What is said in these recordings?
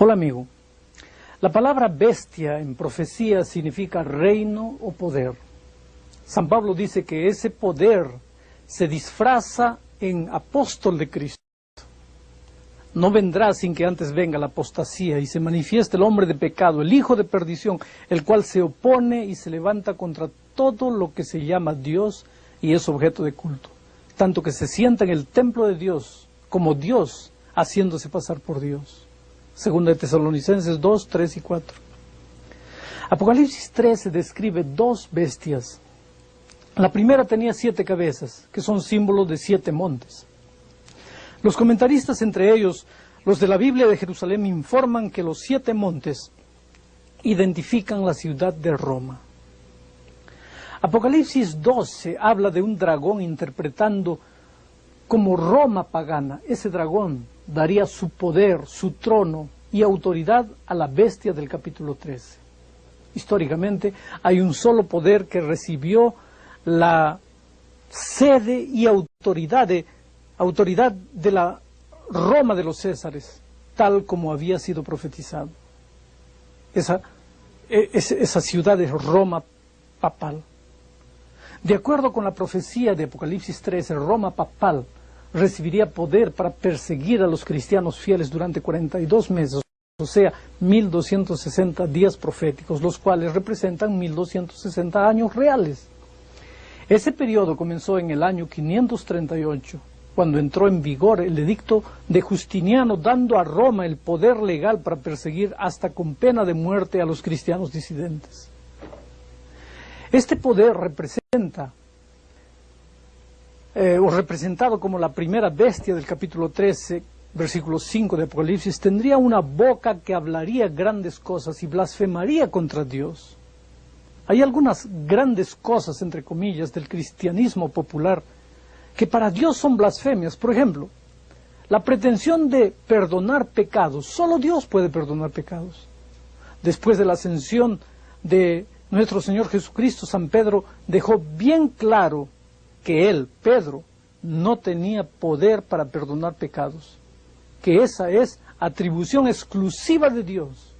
Hola amigo, la palabra bestia en profecía significa reino o poder. San Pablo dice que ese poder se disfraza en apóstol de Cristo. No vendrá sin que antes venga la apostasía y se manifieste el hombre de pecado, el hijo de perdición, el cual se opone y se levanta contra todo lo que se llama Dios y es objeto de culto, tanto que se sienta en el templo de Dios como Dios, haciéndose pasar por Dios. Segunda de Tesalonicenses 2, 3 y 4. Apocalipsis 13 describe dos bestias. La primera tenía 7 cabezas, que son símbolos de 7 montes. Los comentaristas, entre ellos los de la Biblia de Jerusalén, informan que los 7 montes identifican la ciudad de Roma. Apocalipsis 12 habla de un dragón interpretando como Roma pagana. Ese dragón daría su poder, su trono y autoridad a la bestia del capítulo 13. Históricamente hay un solo poder que recibió la sede y autoridad de la Roma de los Césares, tal como había sido profetizado. Esa ciudad es Roma papal. De acuerdo con la profecía de Apocalipsis 13, Roma papal recibiría poder para perseguir a los cristianos fieles durante 42 meses, o sea, 1260 días proféticos, los cuales representan 1260 años reales. Ese periodo comenzó en el año 538, cuando entró en vigor el edicto de Justiniano, dando a Roma el poder legal para perseguir hasta con pena de muerte a los cristianos disidentes. Este poder representado como la primera bestia del capítulo 13, versículo 5 de Apocalipsis, tendría una boca que hablaría grandes cosas y blasfemaría contra Dios. Hay algunas grandes cosas, entre comillas, del cristianismo popular que para Dios son blasfemias. Por ejemplo, la pretensión de perdonar pecados. Solo Dios puede perdonar pecados. Después de la ascensión de nuestro Señor Jesucristo, San Pedro dejó bien claro que él, Pedro, no tenía poder para perdonar pecados, que esa es atribución exclusiva de Dios.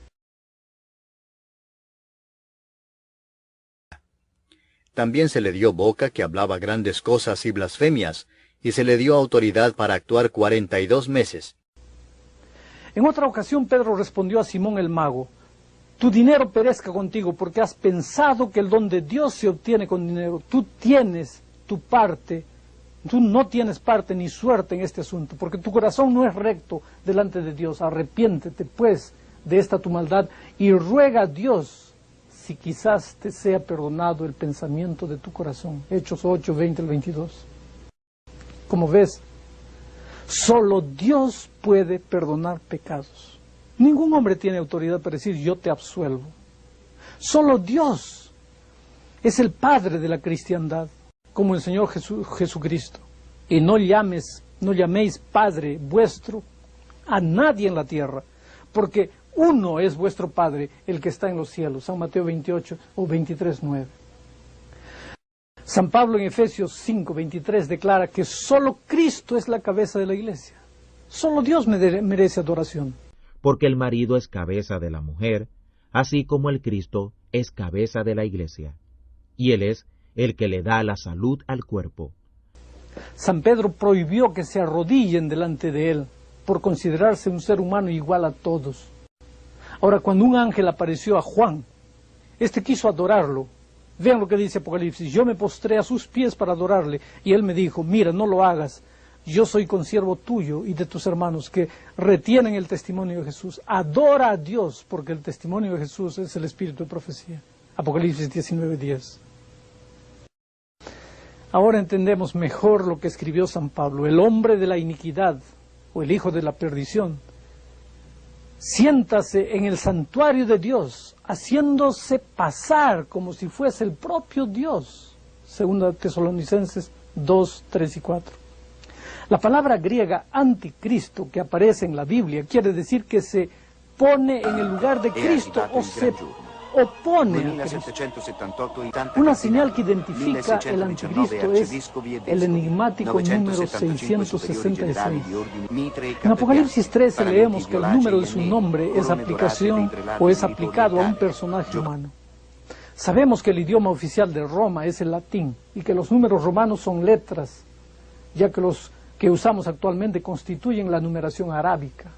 También se le dio boca que hablaba grandes cosas y blasfemias, y se le dio autoridad para actuar 42 meses. En otra ocasión Pedro respondió a Simón el mago: tu dinero perezca contigo, porque has pensado que el don de Dios se obtiene con dinero. Tú tienes tu parte, tú no tienes parte ni suerte en este asunto, porque tu corazón no es recto delante de Dios. Arrepiéntete pues de esta tu maldad y ruega a Dios si quizás te sea perdonado el pensamiento de tu corazón. Hechos 8, 20 al 22. Como ves, solo Dios puede perdonar pecados. Ningún hombre tiene autoridad para decir yo te absuelvo. Solo Dios es el Padre de la cristiandad, como el Señor Jesucristo. Y no llaméis Padre vuestro a nadie en la tierra, porque uno es vuestro Padre, el que está en los cielos. San Mateo 28 o 23, 9. San Pablo en Efesios 5, 23 declara que solo Cristo es la cabeza de la iglesia. Solo Dios merece adoración. Porque el marido es cabeza de la mujer, así como el Cristo es cabeza de la iglesia. Y Él es el que le da la salud al cuerpo. San Pedro prohibió que se arrodillen delante de Él, por considerarse un ser humano igual a todos. Ahora, cuando un ángel apareció a Juan, este quiso adorarlo. Vean lo que dice Apocalipsis: yo me postré a sus pies para adorarle, y él me dijo: mira, no lo hagas. Yo soy consiervo tuyo y de tus hermanos que retienen el testimonio de Jesús. Adora a Dios, porque el testimonio de Jesús es el espíritu de profecía. Apocalipsis 19:10. Ahora entendemos mejor lo que escribió San Pablo. El hombre de la iniquidad, o el hijo de la perdición, siéntase en el santuario de Dios, haciéndose pasar como si fuese el propio Dios. Segunda Tesalonicenses 2, 3 y 4. La palabra griega anticristo que aparece en la Biblia quiere decir que se pone en el lugar de Cristo opone a Cristo. Una señal que identifica el anticristo es el enigmático número 666. En Apocalipsis 13 leemos que el número de su nombre es aplicación o es aplicado a un personaje humano. Sabemos que el idioma oficial de Roma es el latín y que los números romanos son letras, ya que los que usamos actualmente constituyen la numeración arábica.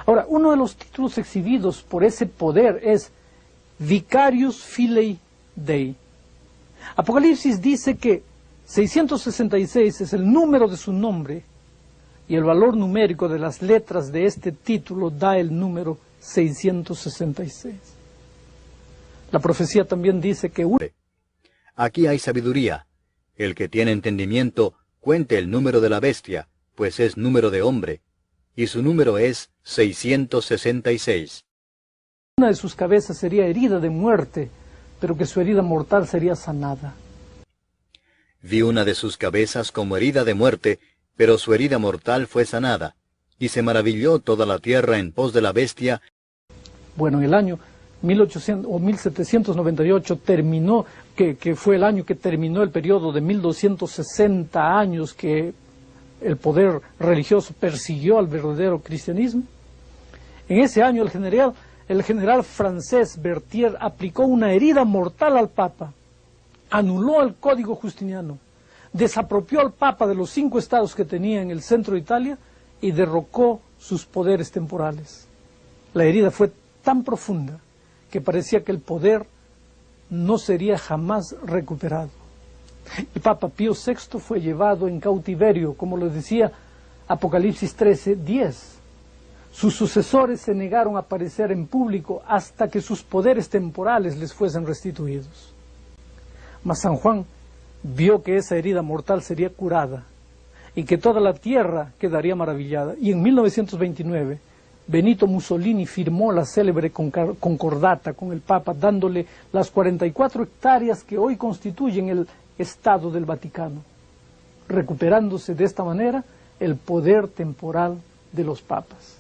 Ahora, uno de los títulos exhibidos por ese poder es Vicarius Filii Dei. Apocalipsis dice que 666 es el número de su nombre y el valor numérico de las letras de este título da el número 666. La profecía también dice que aquí hay sabiduría. El que tiene entendimiento, cuente el número de la bestia, pues es número de hombre, y su número es 666. Una de sus cabezas sería herida de muerte, pero que su herida mortal sería sanada. Vi una de sus cabezas como herida de muerte, pero su herida mortal fue sanada, y se maravilló toda la tierra en pos de la bestia. Bueno, en el año 1798 terminó, que fue el año que terminó el periodo de 1260 años que el poder religioso persiguió al verdadero cristianismo. En ese año el general francés Berthier aplicó una herida mortal al Papa, anuló el Código Justiniano, desapropió al Papa de los 5 estados que tenía en el centro de Italia y derrocó sus poderes temporales. La herida fue tan profunda que parecía que el poder no sería jamás recuperado. El Papa Pío VI fue llevado en cautiverio, como lo decía Apocalipsis 13:10. Sus sucesores se negaron a aparecer en público hasta que sus poderes temporales les fuesen restituidos. Mas San Juan vio que esa herida mortal sería curada y que toda la tierra quedaría maravillada. Y en 1929, Benito Mussolini firmó la célebre concordata con el Papa, dándole las 44 hectáreas que hoy constituyen el Estado del Vaticano, recuperándose de esta manera el poder temporal de los papas.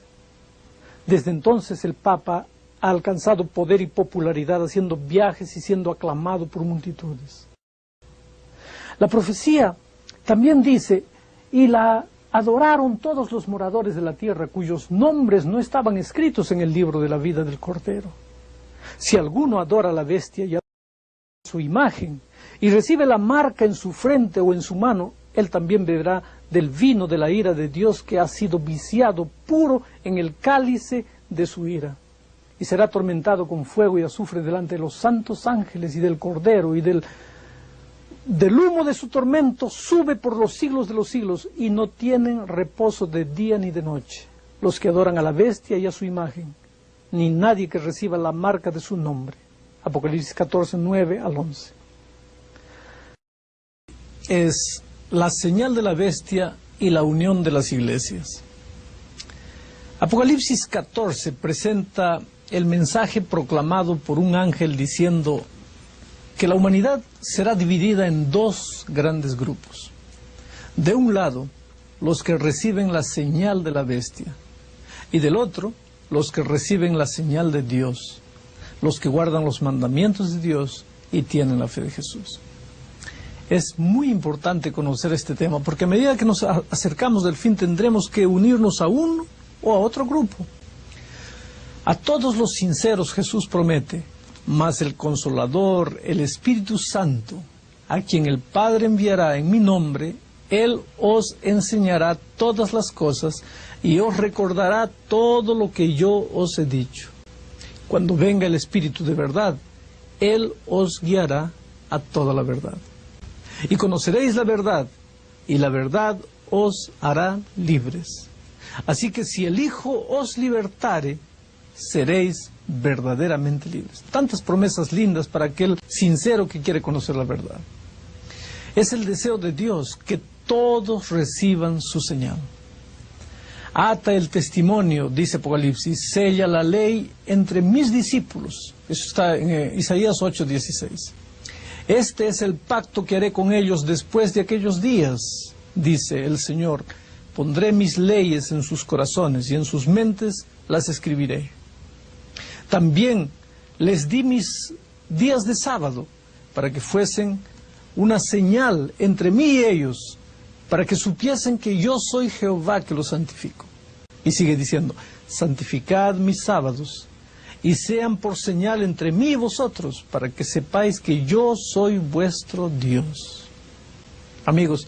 Desde entonces el Papa ha alcanzado poder y popularidad haciendo viajes y siendo aclamado por multitudes. La profecía también dice, y la adoraron todos los moradores de la tierra cuyos nombres no estaban escritos en el libro de la vida del Cordero. Si alguno adora a la bestia y adora su imagen y recibe la marca en su frente o en su mano, él también beberá del vino de la ira de Dios que ha sido viciado puro en el cálice de su ira. Y será atormentado con fuego y azufre delante de los santos ángeles y del Cordero, y del humo de su tormento sube por los siglos de los siglos, y no tienen reposo de día ni de noche los que adoran a la bestia y a su imagen, ni nadie que reciba la marca de su nombre. Apocalipsis 14, 9 al 11. Es la señal de la bestia y la unión de las iglesias. Apocalipsis 14 presenta el mensaje proclamado por un ángel diciendo que la humanidad será dividida en 2 grandes grupos. De un lado, los que reciben la señal de la bestia, y del otro, los que reciben la señal de Dios, los que guardan los mandamientos de Dios y tienen la fe de Jesús. Es muy importante conocer este tema, porque a medida que nos acercamos del fin tendremos que unirnos a uno o a otro grupo. A todos los sinceros Jesús promete, mas el Consolador, el Espíritu Santo, a quien el Padre enviará en mi nombre, Él os enseñará todas las cosas y os recordará todo lo que yo os he dicho. Cuando venga el Espíritu de verdad, Él os guiará a toda la verdad. Y conoceréis la verdad, y la verdad os hará libres. Así que si el Hijo os libertare, seréis verdaderamente libres. Tantas promesas lindas para aquel sincero que quiere conocer la verdad. Es el deseo de Dios que todos reciban su señal. Ata el testimonio, dice Apocalipsis, sella la ley entre mis discípulos. Eso está en Isaías 8:16. Este es el pacto que haré con ellos después de aquellos días, dice el Señor. Pondré mis leyes en sus corazones y en sus mentes las escribiré. También les di mis días de sábado para que fuesen una señal entre mí y ellos, para que supiesen que yo soy Jehová que los santifico. Y sigue diciendo, santificad mis sábados, y sean por señal entre mí y vosotros, para que sepáis que yo soy vuestro Dios. Amigos,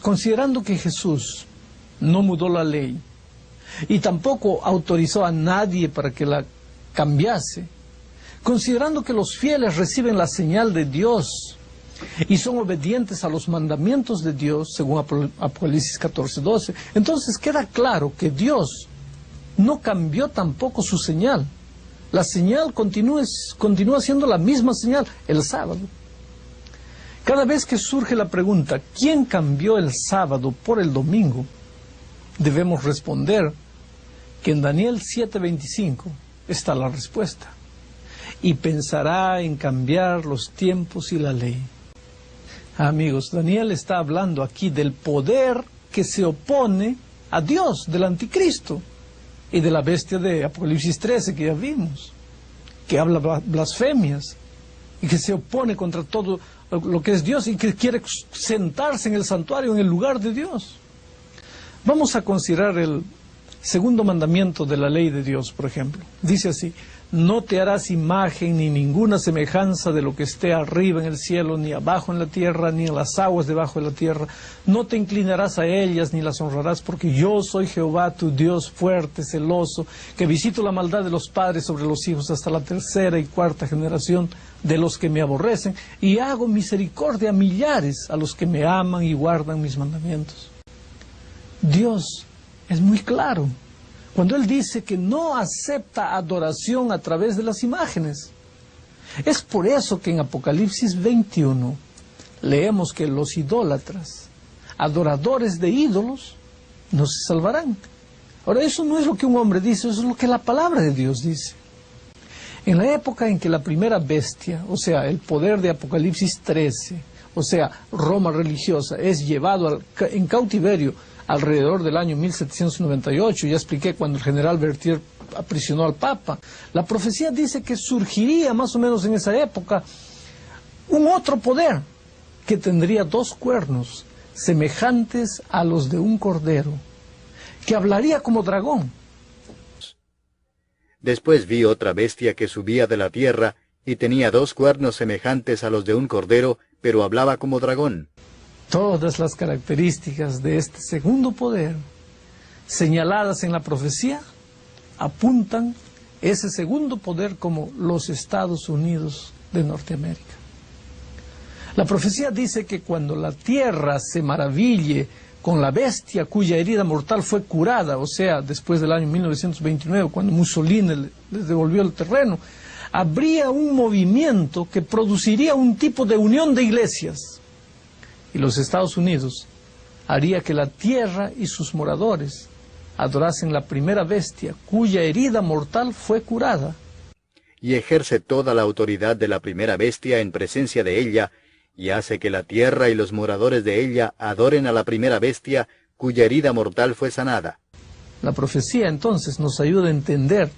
considerando que Jesús no mudó la ley, y tampoco autorizó a nadie para que la cambiase, considerando que los fieles reciben la señal de Dios y son obedientes a los mandamientos de Dios, según Apocalipsis 14:12, entonces queda claro que Dios no cambió tampoco su señal. La señal continúa siendo la misma señal, el sábado. Cada vez que surge la pregunta, ¿quién cambió el sábado por el domingo?, debemos responder que en Daniel 7:25 está la respuesta. Y pensará en cambiar los tiempos y la ley. Amigos, Daniel está hablando aquí del poder que se opone a Dios, del anticristo, y de la bestia de Apocalipsis 13 que ya vimos, que habla blasfemias, y que se opone contra todo lo que es Dios, y que quiere sentarse en el santuario, en el lugar de Dios. Vamos a considerar el segundo mandamiento de la ley de Dios, por ejemplo. Dice así, no te harás imagen ni ninguna semejanza de lo que esté arriba en el cielo, ni abajo en la tierra, ni en las aguas debajo de la tierra. No te inclinarás a ellas, ni las honrarás, porque yo soy Jehová, tu Dios fuerte, celoso, que visito la maldad de los padres sobre los hijos hasta la tercera y cuarta generación de los que me aborrecen, y hago misericordia a millares, a los que me aman y guardan mis mandamientos. Dios es muy claro cuando Él dice que no acepta adoración a través de las imágenes. Es por eso que en Apocalipsis 21 leemos que los idólatras, adoradores de ídolos, no se salvarán. Ahora, eso no es lo que un hombre dice, eso es lo que la palabra de Dios dice. En la época en que la primera bestia, o sea, el poder de Apocalipsis 13, o sea, Roma religiosa, es llevado en cautiverio alrededor del año 1798, ya expliqué cuando el general Berthier aprisionó al Papa, la profecía dice que surgiría más o menos en esa época un otro poder que tendría dos cuernos semejantes a los de un cordero, que hablaría como dragón. Después vi otra bestia que subía de la tierra y tenía dos cuernos semejantes a los de un cordero, pero hablaba como dragón. Todas las características de este segundo poder, señaladas en la profecía, apuntan ese segundo poder como los Estados Unidos de Norteamérica. La profecía dice que cuando la tierra se maraville con la bestia cuya herida mortal fue curada, o sea, después del año 1929, cuando Mussolini les devolvió el terreno, habría un movimiento que produciría un tipo de unión de iglesias. Y los Estados Unidos haría que la tierra y sus moradores adorasen la primera bestia cuya herida mortal fue curada. Y ejerce toda la autoridad de la primera bestia en presencia de ella, y hace que la tierra y los moradores de ella adoren a la primera bestia cuya herida mortal fue sanada. La profecía entonces nos ayuda a entender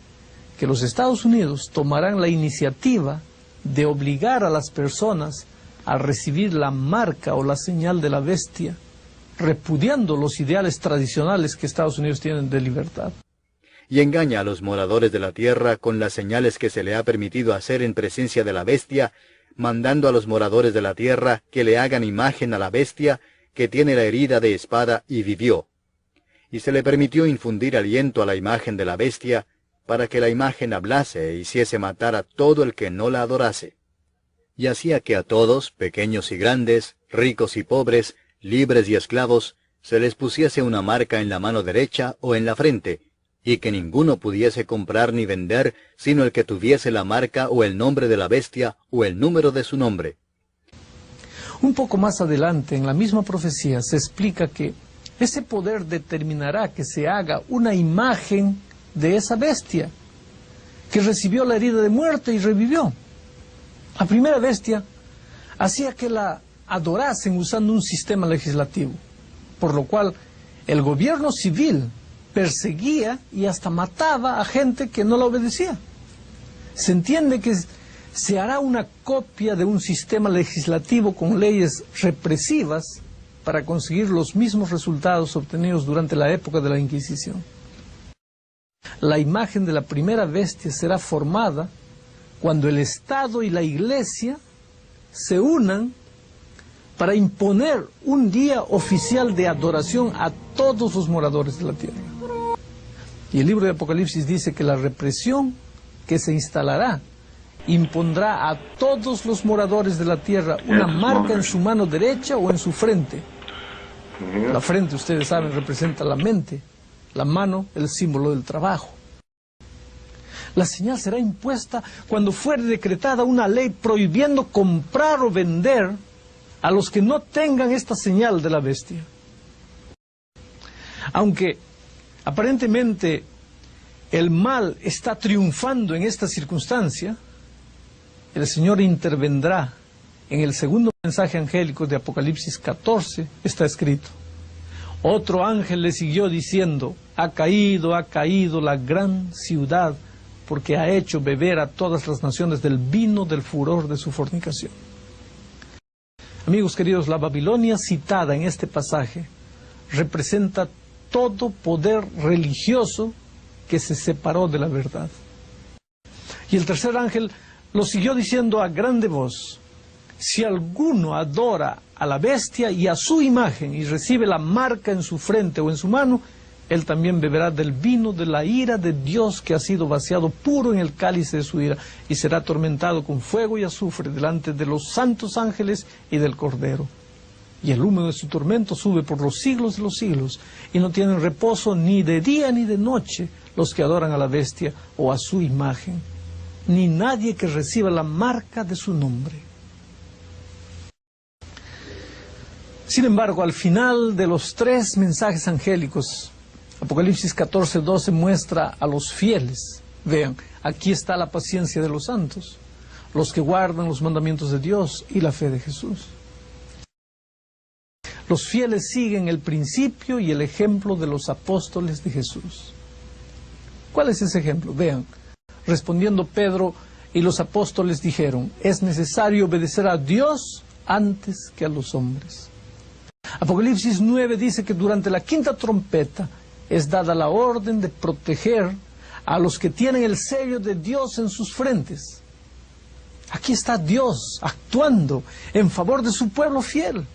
que los Estados Unidos tomarán la iniciativa de obligar a las personas a recibir la marca o la señal de la bestia, repudiando los ideales tradicionales que Estados Unidos tienen de libertad. Y engaña a los moradores de la tierra con las señales que se le ha permitido hacer en presencia de la bestia, mandando a los moradores de la tierra que le hagan imagen a la bestia que tiene la herida de espada y vivió. Y se le permitió infundir aliento a la imagen de la bestia, para que la imagen hablase e hiciese matar a todo el que no la adorase. Y hacía que a todos, pequeños y grandes, ricos y pobres, libres y esclavos, se les pusiese una marca en la mano derecha o en la frente, y que ninguno pudiese comprar ni vender, sino el que tuviese la marca o el nombre de la bestia o el número de su nombre. Un poco más adelante, en la misma profecía, se explica que ese poder determinará que se haga una imagen de esa bestia, que recibió la herida de muerte y revivió. La primera bestia hacía que la adorasen usando un sistema legislativo, por lo cual el gobierno civil perseguía y hasta mataba a gente que no la obedecía. Se entiende que se hará una copia de un sistema legislativo con leyes represivas para conseguir los mismos resultados obtenidos durante la época de la Inquisición. La imagen de la primera bestia será formada cuando el Estado y la Iglesia se unan para imponer un día oficial de adoración a todos los moradores de la tierra. Y el libro de Apocalipsis dice que la represión que se instalará impondrá a todos los moradores de la tierra una marca en su mano derecha o en su frente. La frente, ustedes saben, representa la mente, la mano, el símbolo del trabajo. La señal será impuesta cuando fuere decretada una ley prohibiendo comprar o vender a los que no tengan esta señal de la bestia. Aunque aparentemente el mal está triunfando en esta circunstancia, el Señor intervendrá. En el segundo mensaje angélico de Apocalipsis 14 está escrito: otro ángel le siguió diciendo, ha caído la gran ciudad, porque ha hecho beber a todas las naciones del vino del furor de su fornicación. Amigos queridos, la Babilonia citada en este pasaje representa todo poder religioso que se separó de la verdad. Y el tercer ángel lo siguió diciendo a grande voz: si alguno adora a la bestia y a su imagen y recibe la marca en su frente o en su mano, él también beberá del vino de la ira de Dios que ha sido vaciado puro en el cáliz de su ira, y será atormentado con fuego y azufre delante de los santos ángeles y del Cordero. Y el humo de su tormento sube por los siglos de los siglos, y no tienen reposo ni de día ni de noche los que adoran a la bestia o a su imagen, ni nadie que reciba la marca de su nombre. Sin embargo, al final de los tres mensajes angélicos, Apocalipsis 14:12 muestra a los fieles. Vean, aquí está la paciencia de los santos, los que guardan los mandamientos de Dios y la fe de Jesús. Los fieles siguen el principio y el ejemplo de los apóstoles de Jesús. ¿Cuál es ese ejemplo? Vean, respondiendo Pedro y los apóstoles dijeron: es necesario obedecer a Dios antes que a los hombres. Apocalipsis 9 dice que durante la quinta trompeta es dada la orden de proteger a los que tienen el sello de Dios en sus frentes. Aquí está Dios actuando en favor de su pueblo fiel,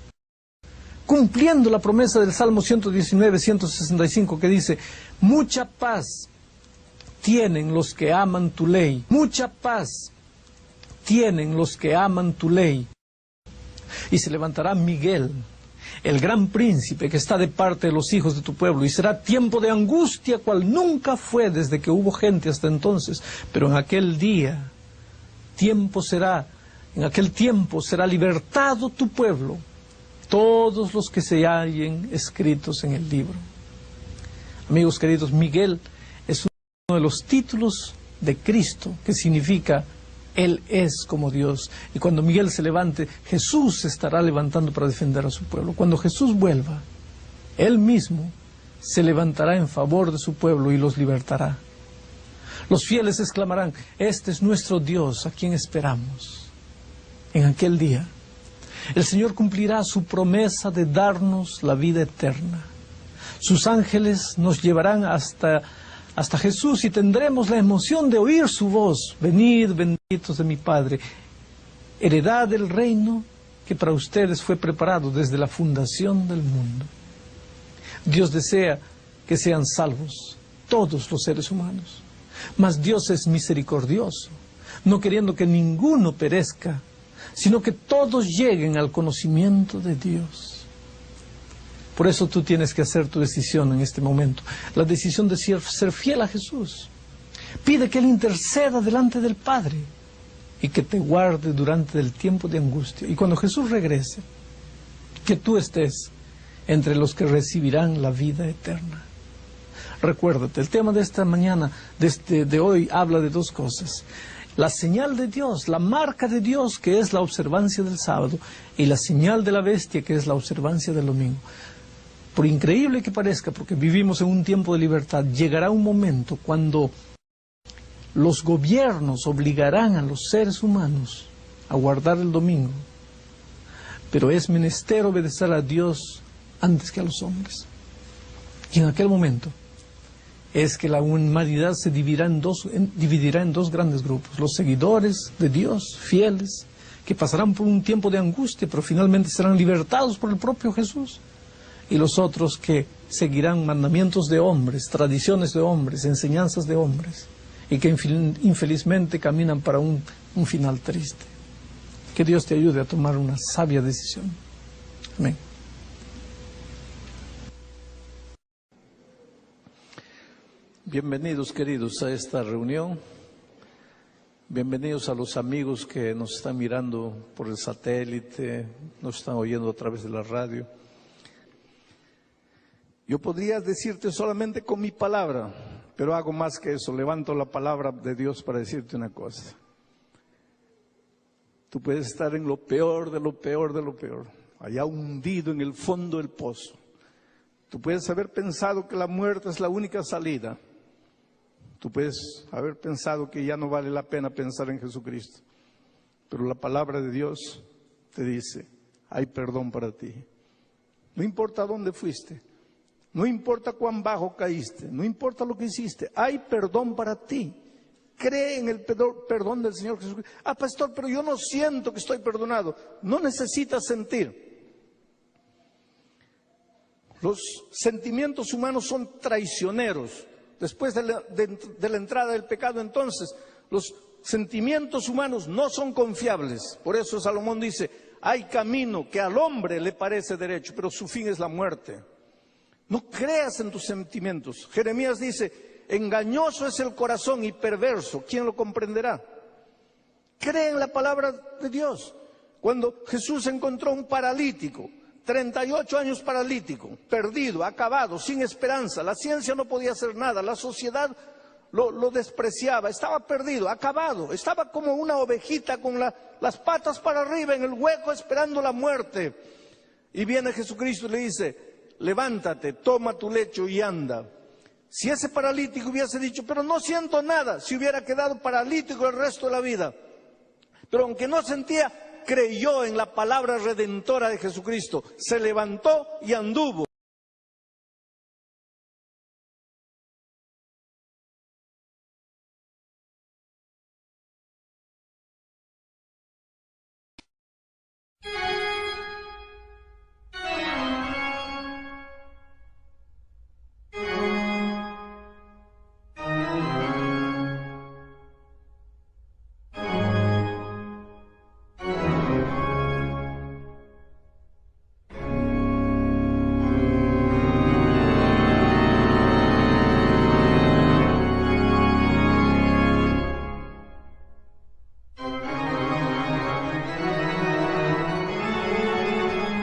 cumpliendo la promesa del Salmo 119:165 que dice: mucha paz tienen los que aman tu ley, mucha paz tienen los que aman tu ley. Y se levantará Miguel, el gran príncipe que está de parte de los hijos de tu pueblo, y será tiempo de angustia cual nunca fue desde que hubo gente hasta entonces. Pero en aquel tiempo será libertado tu pueblo, todos los que se hallen escritos en el libro. Amigos queridos, Miguel es uno de los títulos de Cristo, que significa Él es como Dios. Y cuando Miguel se levante, Jesús se estará levantando para defender a su pueblo. Cuando Jesús vuelva, Él mismo se levantará en favor de su pueblo y los libertará. Los fieles exclamarán: este es nuestro Dios, a quien esperamos. En aquel día, el Señor cumplirá su promesa de darnos la vida eterna. Sus ángeles nos llevarán hasta Jesús y tendremos la emoción de oír su voz: venid, benditos de mi Padre, heredad del reino que para ustedes fue preparado desde la fundación del mundo. Dios desea que sean salvos todos los seres humanos, mas Dios es misericordioso, no queriendo que ninguno perezca, sino que todos lleguen al conocimiento de Dios. Por eso tú tienes que hacer tu decisión en este momento, la decisión de ser fiel a Jesús. Pide que Él interceda delante del Padre y que te guarde durante el tiempo de angustia. Y cuando Jesús regrese, que tú estés entre los que recibirán la vida eterna. Recuérdate, el tema de esta mañana, de hoy, habla de dos cosas: la señal de Dios, la marca de Dios, que es la observancia del sábado, y la señal de la bestia, que es la observancia del domingo. Por increíble que parezca, porque vivimos en un tiempo de libertad, llegará un momento cuando Los gobiernos obligarán a los seres humanos a guardar el domingo, pero es menester obedecer a Dios antes que a los hombres. Y en aquel momento es que la humanidad se dividirá en dos grandes grupos: los seguidores de Dios, fieles, que pasarán por un tiempo de angustia, pero finalmente serán libertados por el propio Jesús, y los otros que seguirán mandamientos de hombres, tradiciones de hombres, enseñanzas de hombres, y que infelizmente caminan para un final triste. Que Dios te ayude a tomar una sabia decisión. Amén. Bienvenidos, queridos, a esta reunión. Bienvenidos a los amigos que nos están mirando por el satélite, nos están oyendo a través de la radio. Yo podría decirte solamente con mi palabra, pero hago más que eso. Levanto la palabra de Dios para decirte una cosa. Tú puedes estar en lo peor de lo peor de lo peor, allá hundido en el fondo del pozo. Tú puedes haber pensado que la muerte es la única salida. Tú puedes haber pensado que ya no vale la pena pensar en Jesucristo. Pero la palabra de Dios te dice, hay perdón para ti. No importa dónde fuiste, no importa cuán bajo caíste, no importa lo que hiciste, hay perdón para ti. Cree en el perdón del Señor Jesucristo. Ah, pastor, pero yo no siento que estoy perdonado. No necesitas sentir. Los sentimientos humanos son traicioneros. Después de la entrada del pecado, entonces, los sentimientos humanos no son confiables. Por eso Salomón dice, hay camino que al hombre le parece derecho, pero su fin es la muerte. No creas en tus sentimientos. Jeremías dice, engañoso es el corazón y perverso, ¿quién lo comprenderá? Cree en la palabra de Dios. Cuando Jesús encontró un paralítico, 38 años paralítico, perdido, acabado, sin esperanza, la ciencia no podía hacer nada, la sociedad lo despreciaba, estaba perdido, acabado, estaba como una ovejita con las patas para arriba en el hueco esperando la muerte. Y viene Jesucristo y le dice, levántate, toma tu lecho y anda. Si ese paralítico hubiese dicho, pero no siento nada, se hubiera quedado paralítico el resto de la vida. Pero aunque no sentía, creyó en la palabra redentora de Jesucristo, se levantó y anduvo.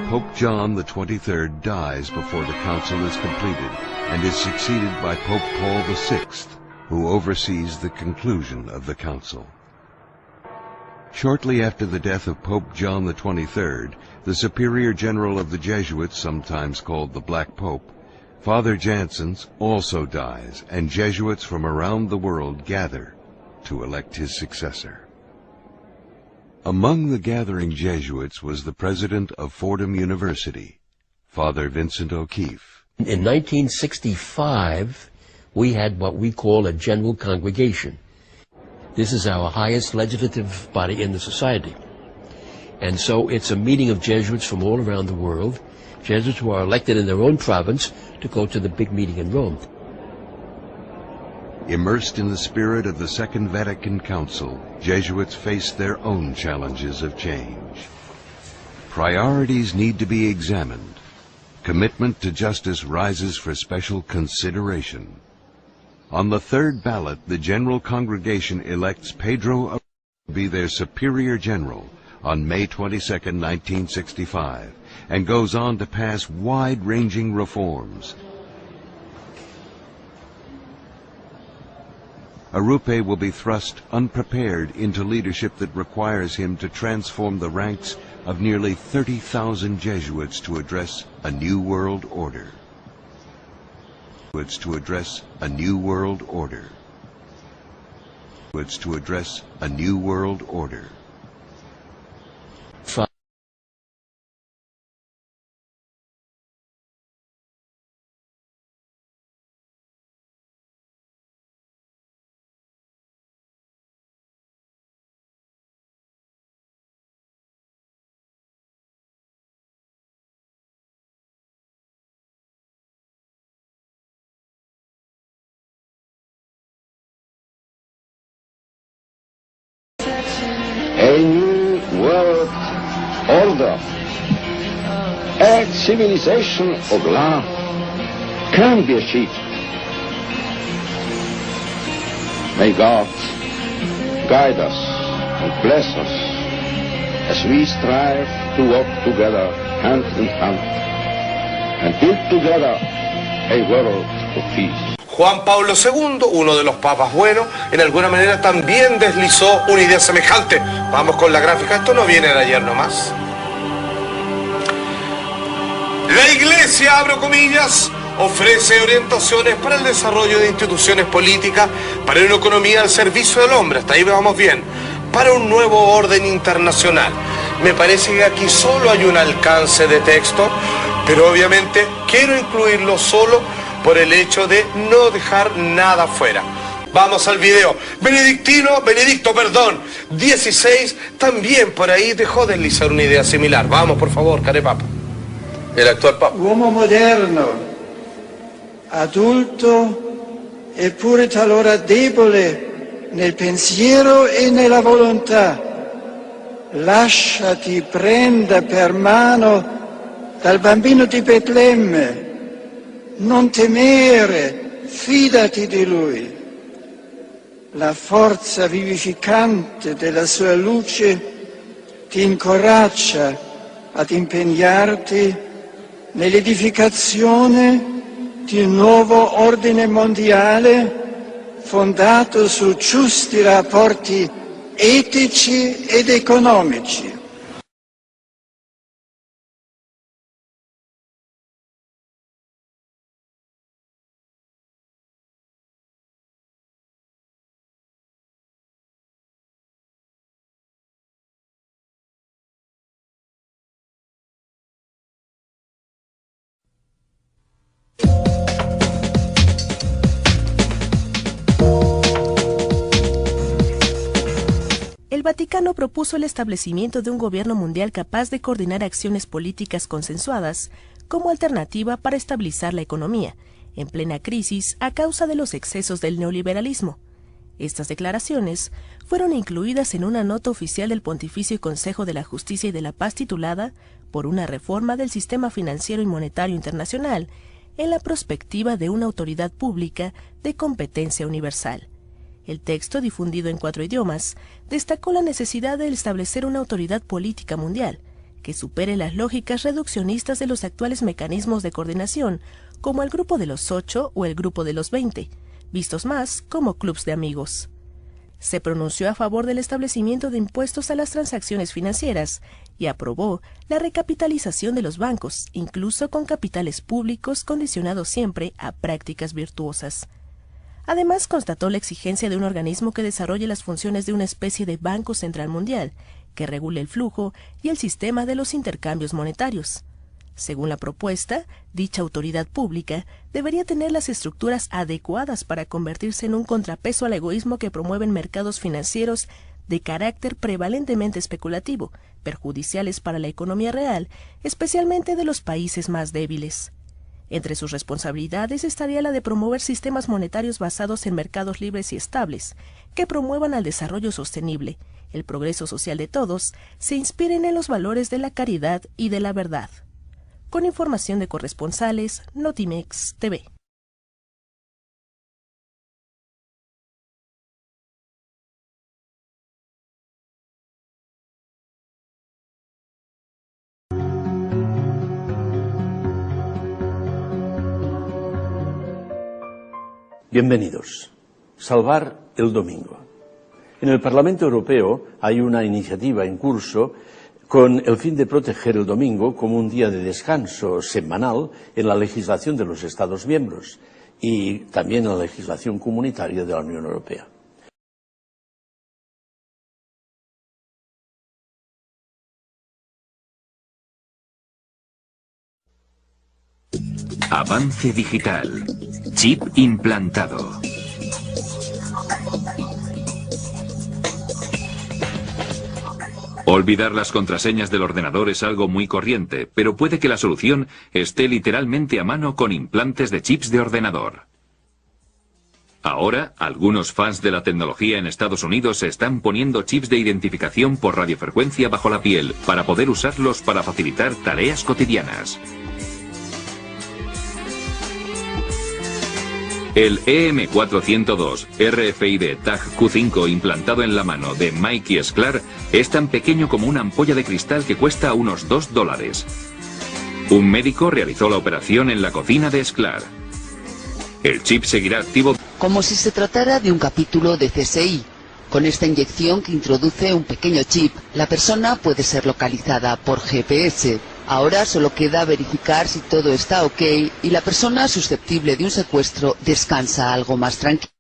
Pope John the 23rd dies before the council is completed and is succeeded by Pope Paul VI, who oversees the conclusion of the council. Shortly after the death of Pope John the 23rd, the Superior General of the Jesuits, sometimes called the Black Pope, Father Janssens, also dies, and Jesuits from around the world gather to elect his successor. Among the gathering Jesuits was the president of Fordham University, Father Vincent O'Keefe. In 1965, we had what we call a general congregation. This is our highest legislative body in the society. And so it's a meeting of Jesuits from all around the world, Jesuits who are elected in their own province to go to the big meeting in Rome. Immersed in the spirit of the Second Vatican Council, Jesuits face their own challenges of change. Priorities need to be examined. Commitment to justice rises for special consideration. On the third ballot, the General Congregation elects Pedro to be their Superior General on May 22, 1965, and goes on to pass wide-ranging reforms. Arrupe will be thrust unprepared into leadership that requires him to transform the ranks of nearly 30,000 Jesuits to address a new world order. to address a new world order. A new world order, a civilization of love can be achieved. May God guide us and bless us as we strive to walk together hand in hand and build together a world of peace. Juan Pablo II, uno de los papas buenos, en alguna manera también deslizó una idea semejante. Vamos con la gráfica, esto no viene de ayer nomás. La Iglesia, abro comillas, ofrece orientaciones para el desarrollo de instituciones políticas, para una economía al servicio del hombre, hasta ahí vamos bien, para un nuevo orden internacional. Me parece que aquí solo hay un alcance de texto, pero obviamente quiero incluirlo solo por el hecho de no dejar nada fuera. Vamos al video. Benedicto, XVI, también por ahí dejó deslizar una idea similar. Vamos, por favor, carepapa. El actual papa. Uomo moderno, adulto, eppure talora debole nel pensiero e nella volontà. Lasciati prenda per mano dal bambino di Betlemme. Non temere, fidati di lui. La forza vivificante della sua luce ti incoraggia ad impegnarti nell'edificazione di un nuovo ordine mondiale fondato su giusti rapporti etici ed economici. El Vaticano propuso el establecimiento de un gobierno mundial capaz de coordinar acciones políticas consensuadas como alternativa para estabilizar la economía, en plena crisis a causa de los excesos del neoliberalismo. Estas declaraciones fueron incluidas en una nota oficial del Pontificio Consejo de la Justicia y de la Paz titulada «Por una reforma del sistema financiero y monetario internacional en la perspectiva de una autoridad pública de competencia universal». El texto, difundido en 4 idiomas, destacó la necesidad de establecer una autoridad política mundial que supere las lógicas reduccionistas de los actuales mecanismos de coordinación, como el Grupo de los 8 o el Grupo de los 20, vistos más como clubs de amigos. Se pronunció a favor del establecimiento de impuestos a las transacciones financieras y aprobó la recapitalización de los bancos, incluso con capitales públicos condicionados siempre a prácticas virtuosas. Además, constató la exigencia de un organismo que desarrolle las funciones de una especie de Banco Central Mundial, que regule el flujo y el sistema de los intercambios monetarios. Según la propuesta, dicha autoridad pública debería tener las estructuras adecuadas para convertirse en un contrapeso al egoísmo que promueven mercados financieros de carácter prevalentemente especulativo, perjudiciales para la economía real, especialmente de los países más débiles. Entre sus responsabilidades estaría la de promover sistemas monetarios basados en mercados libres y estables, que promuevan el desarrollo sostenible, el progreso social de todos, se inspiren en los valores de la caridad y de la verdad. Con información de corresponsales, Notimex TV. Bienvenidos. Salvar el domingo. En el Parlamento Europeo hay una iniciativa en curso con el fin de proteger el domingo como un día de descanso semanal en la legislación de los Estados miembros y también en la legislación comunitaria de la Unión Europea. Avance digital. Chip implantado. Olvidar las contraseñas del ordenador es algo muy corriente, pero puede que la solución esté literalmente a mano con implantes de chips de ordenador. Ahora, algunos fans de la tecnología en Estados Unidos se están poniendo chips de identificación por radiofrecuencia bajo la piel para poder usarlos para facilitar tareas cotidianas. El EM402 RFID Tag Q5 implantado en la mano de Mikey Sklar es tan pequeño como una ampolla de cristal que cuesta unos $2. Un médico realizó la operación en la cocina de Sklar. El chip seguirá activo como si se tratara de un capítulo de CSI. Con esta inyección que introduce un pequeño chip, la persona puede ser localizada por GPS. Ahora solo queda verificar si todo está ok y la persona susceptible de un secuestro descansa algo más tranquila.